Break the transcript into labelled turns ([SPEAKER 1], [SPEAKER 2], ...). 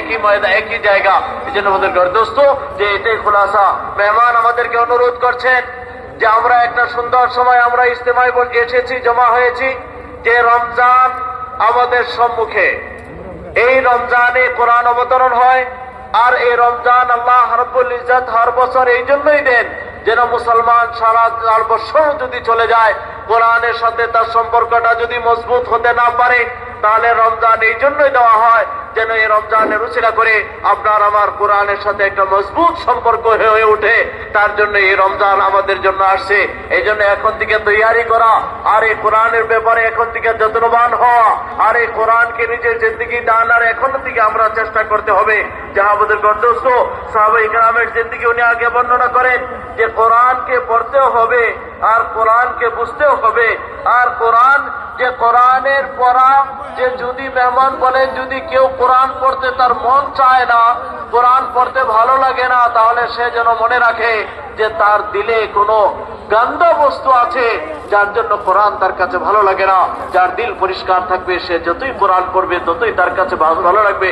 [SPEAKER 1] একই ময়দা একই জায়গা। এই জন্য আমাদের দোস্ত যে এটাই খুলাসা। মেহমান আমাদেরকে অনুরোধ করছেন যে আমরা একটা সুন্দর সময় আমরা ইজতেমায় এসেছি, জমা হয়েছি, যে রমজান আমাদের সম্মুখে। এই রমজানে কোরআন অবতরণ হয়, আর এই রমজান আল্লাহ রাব্বুল ইজ্জত হর বছর এই জন্যই দেন যেন মুসলমান সারা 4 বছর যদি চলে যায় কোরআনের সাথে তার সম্পর্কটা যদি মজবুত হতে না পারে, তাহলে রমজান এই জন্যই দেওয়া হয় যেন এই রমজানের উসিলা করে আপনার আমার কোরআনের সাথে একটা মজবুত সম্পর্ক হয়ে ওঠে। তার জন্য এই রমজান আমাদের জন্য আসছে। এই জন্য এখন থেকে তৈয়ারি করা, আর এই কোরআনের ব্যাপারে এখন থেকে যত্নবান হওয়া, আর এই কোরআনকে নিজের জিন্দেগিতে আনার এখন থেকে আমরা চেষ্টা করতে হবে। যাহা আমাদের গর্দস্ত সাহাবায়ে কেরামের জিন্দেগি উনি আগে বর্ণনা করেন যে কোরআনকে পড়তেও হবে, আর কোরআনকে বুঝতেও হবে। আর কোরআন যে কোরআনের পড়া, যে যদি মেহমান বলেন যদি কেউ কোরআন পড়তে তার মন চায় না, কোরআন পড়তে ভালো লাগে না, তাহলে সে যেন মনে রাখে যে তার দিলে কোনো গন্ধ বস্তু আছে যার জন্য কোরআন তার কাছে ভালো লাগে না। যার দিল পরিষ্কার থাকবে সে যতই কোরআন পড়বে ততই তার কাছে ভালো লাগবে।